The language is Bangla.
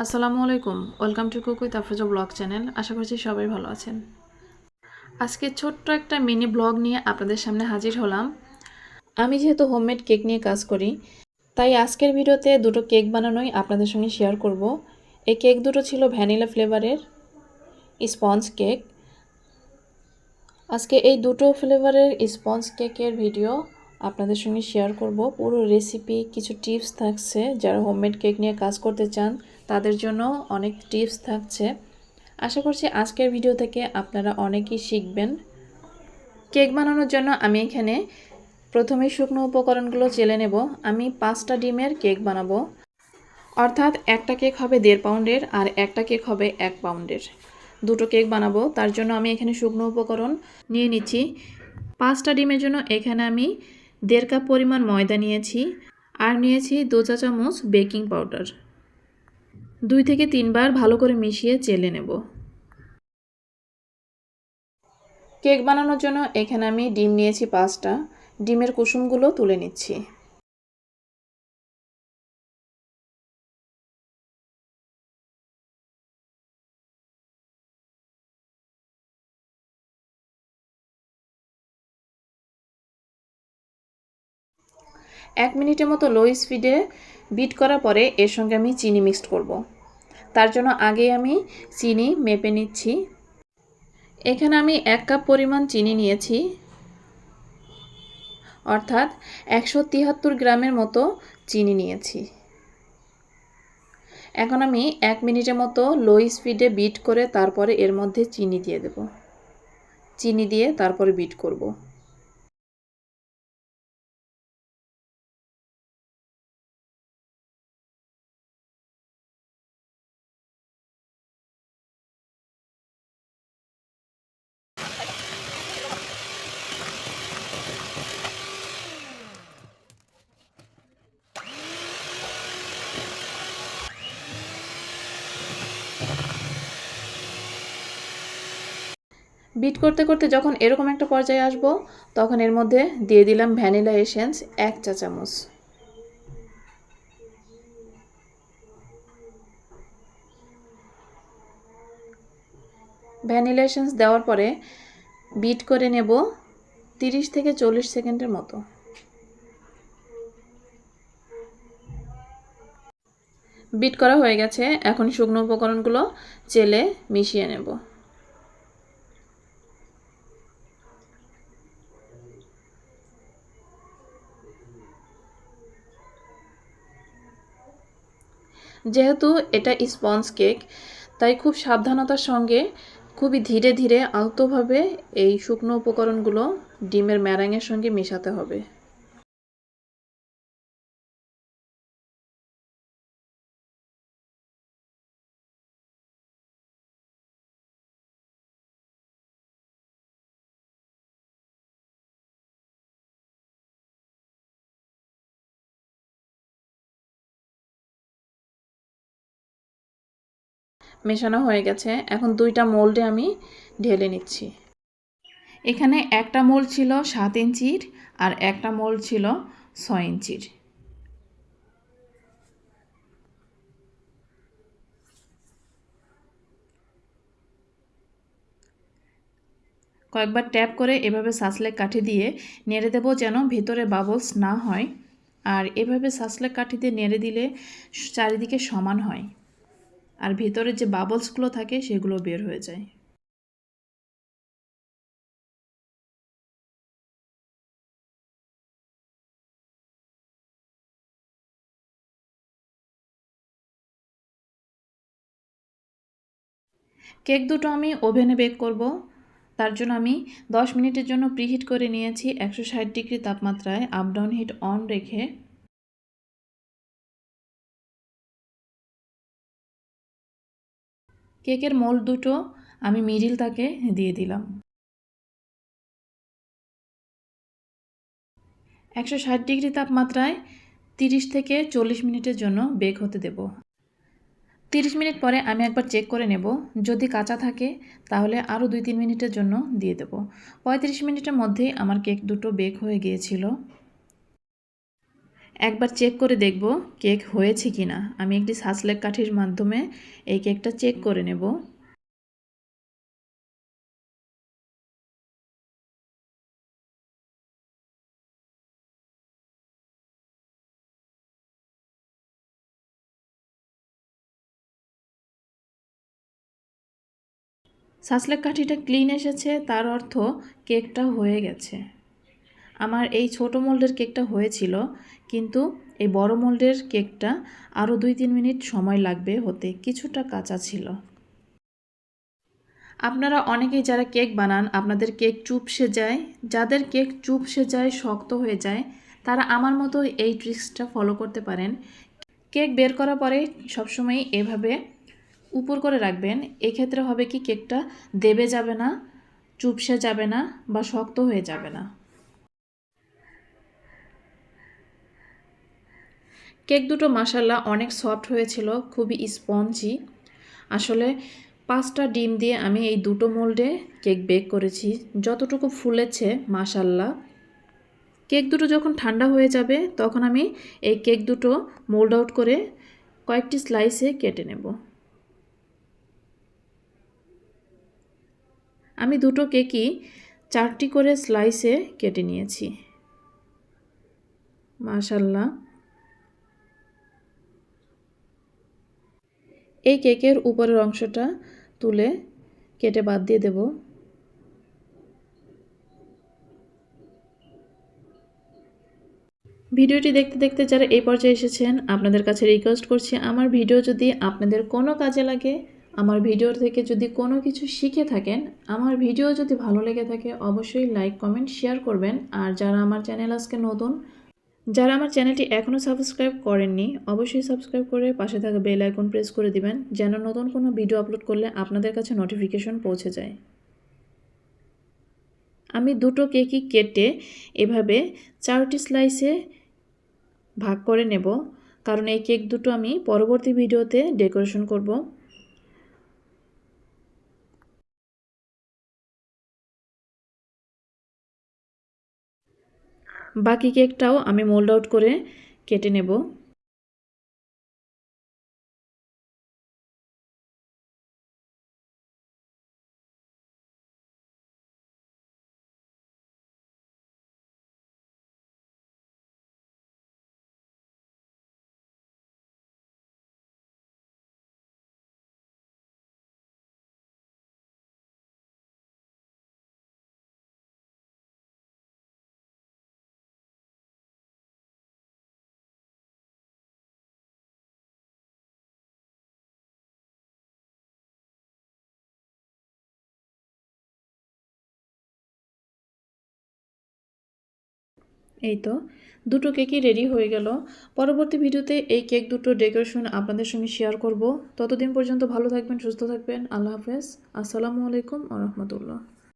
আসসালামু আলাইকুম, welcome to cook with Afroza blog channel. আশা করছি সবাই ভালো আছেন। আজকে ছোট্ট একটা মিনি ব্লগ নিয়ে আপনাদের সামনে হাজির হলাম। আমি যেহেতু হোমমেড কেক নিয়ে কাজ করি, তাই আজকের ভিডিওতে দুটো কেক বানানোই আপনাদের সঙ্গে শেয়ার করব। এই কেক দুটো ছিল ভ্যানিলা ফ্লেভারের স্পঞ্জ কেক। আজকে এই দুটো ফ্লেভারের স্পঞ্জ কেকের ভিডিও আপনাদের সঙ্গে শেয়ার করব। পুরো রেসিপি, কিছু টিপস থাকছে। যারা হোমমেড কেক নিয়ে কাজ করতে চান তাদের জন্য অনেক টিপস থাকছে। আশা করছি আজকের ভিডিও থেকে আপনারা অনেকেই শিখবেন। কেক বানানোর জন্য আমি এখানে প্রথমে শুকনো উপকরণগুলো চেলে নেব। আমি 5টা ডিমের কেক বানাবো, অর্থাৎ একটা কেক হবে 1.5 পাউন্ডের আর একটা কেক হবে 1 পাউন্ডের। দুটো কেক বানাবো, তার জন্য আমি এখানে শুকনো উপকরণ নিয়ে নিচ্ছি। 5টা ডিমের জন্য এখানে আমি 1.5 কাপ পরিমাণ ময়দা নিয়েছি আর নিয়েছি 2 চা চামচ বেকিং পাউডার। 2 থেকে 3 বার ভালো করে মিশিয়ে চেলে নেব। কেক বানানোর জন্য এখানে আমি ডিম নিয়েছি 5টা। ডিমের কুসুমগুলো তুলে নিচ্ছি। এক মিনিটের মতো লো স্পিডে বিট করার পরে এর সঙ্গে আমি চিনি মিক্সড করব। তার জন্য আগে আমি চিনি মেপে নিচ্ছি। এখানে আমি 1 কাপ পরিমাণ চিনি নিয়েছি, অর্থাৎ 173 গ্রামের মতো চিনি নিয়েছি। এখন আমি 1 মিনিটের মতো লো স্পিডে বিট করে তারপরে এর মধ্যে চিনি দিয়ে দেব। চিনি দিয়ে তারপরে বিট করব। বিট করতে করতে যখন এরকম একটা পর্যায়ে আসব, তখন এর মধ্যে দিয়ে দিলাম ভ্যানিলা এসেন্স 1 চা চামচ। ভ্যানিলা এসেন্স দেওয়ার পরে বিট করে নেব 30 থেকে 40 সেকেন্ডের মতো। বিট করা হয়ে গেছে, এখন শুকনো উপকরণগুলো চেলে মিশিয়ে নেব। যেহেতু এটা স্পঞ্জ কেক, তাই খুব সাবধানতার সঙ্গে খুবই ধীরে ধীরে আলতোভাবে এই শুকনো উপকরণগুলো ডিমের ম্যারাঙের সঙ্গে মেশাতে হবে। মেশানো হয়ে গেছে, এখন 2টা মোল্ডে আমি ঢেলে নিচ্ছি। এখানে একটা মোল্ড ছিল 7 ইঞ্চির আর একটা মোল্ড ছিল 6 ইঞ্চির। কয়েকবার ট্যাপ করে এভাবে সাসলেক কাঠি দিয়ে নেড়ে দেবো যেন ভেতরে বাবলস না হয়। আর এভাবে সাসলেক কাঠি দিয়ে নেড়ে দিলে চারিদিকে সমান হয় আর ভেতরে যে বাবলসগুলো থাকে সেগুলো বের হয়ে যায়। কেক দুটো আমি ওভেনে বেক করব। তার জন্য আমি 10 মিনিটের জন্য প্রিহিট করে নিয়েছি 160 ডিগ্রি তাপমাত্রায় আপ ডাউন হিট অন রেখে। কেকের মোল্ড দুটো আমি মিডিল তাকে দিয়ে দিলাম। 160 ডিগ্রি তাপমাত্রায় 30 থেকে 40 মিনিটের জন্য বেক হতে দেব। 30 মিনিট পরে আমি একবার চেক করে নেব, যদি কাঁচা থাকে তাহলে আরও 2-3 মিনিটের জন্য দিয়ে দেব। 35 মিনিটের মধ্যেই আমার কেক দুটো বেক হয়ে গিয়েছিল। একবার চেক করে দেখব কেক হয়েছে কি না। আমি একটি সাসলেক কাঠির মাধ্যমে এই কেকটা চেক করে নেব। সাসলেক কাঠিটা ক্লিন এসেছে, তার অর্থ কেকটা হয়ে গেছে। আমার এই ছোট মোল্ডের কেকটা হয়েছিল, কিন্তু এই বড় মোল্ডের কেকটা আরও 2-3 মিনিট সময় লাগবে হতে, কিছুটা কাঁচা ছিল। আপনারা অনেকেই যারা কেক বানান আপনাদের কেক চুপসে যায়, যাদের কেক চুপসে যায়, শক্ত হয়ে যায়, তারা আমার মতো এই ট্রিক্সটা ফলো করতে পারেন। কেক বের করার পরে সবসময় এভাবে উপর করে রাখবেন। এক্ষেত্রে হবে কি, কেকটা দেবে যাবে না, চুপসে যাবে না বা শক্ত হয়ে যাবে না। কেক দুটো মাশাআল্লাহ অনেক সফট হয়েছিল, খুবই স্পঞ্জি। আসলে 5টা ডিম দিয়ে আমি এই দুটো মোল্ডে কেক বেক করেছি, যতটুকু ফুলেছে মাশাআল্লাহ। কেক দুটো যখন ঠান্ডা হয়ে যাবে তখন আমি এই কেক দুটো মোল্ড আউট করে কয়েকটি স্লাইসে কেটে নেব। আমি দুটো কেকই 4টি করে স্লাইসে কেটে নিয়েছি মাশাআল্লাহ। এই কেকের উপরের অংশটা তুলে কেটে বাদ দিয়ে দেব। ভিডিওটি দেখতে দেখতে যারা এই পর্যায়ে এসেছেন, আপনাদের কাছে রিকোয়েস্ট করছি, আমার ভিডিও যদি আপনাদের কোনো কাজে লাগে, আমার ভিডিওর থেকে যদি কোনো কিছু শিখে থাকেন, আমার ভিডিও যদি ভালো লেগে থাকে, অবশ্যই লাইক, কমেন্ট, শেয়ার করবেন। আর যারা আমার চ্যানেল আজকে নতুন, যারা আমার চ্যানেলটি এখনও সাবস্ক্রাইব করেননি, অবশ্যই সাবস্ক্রাইব করে পাশে থাকা বেল আইকন প্রেস করে দিবেন, যেন নতুন কোনো ভিডিও আপলোড করলে আপনাদের কাছে নোটিফিকেশন পৌঁছে যায়। আমি দুটো কেকই কেটে এভাবে 4টি স্লাইসে ভাগ করে নেব, কারণ এই কেক দুটো আমি পরবর্তী ভিডিওতে ডেকোরেশন করব। বাকি কেকটাও আমি মোল্ড আউট করে কেটে নেব। এই তো দুটো কেকই রেডি হয়ে গেল। পরবর্তী ভিডিওতে এই কেক দুটো ডেকোরেশন আপনাদের সঙ্গে শেয়ার করব। ততদিন পর্যন্ত ভালো থাকবেন, সুস্থ থাকবেন। আল্লাহ হাফেজ। আসসালামু আলাইকুম ওয়া রাহমাতুল্লাহ।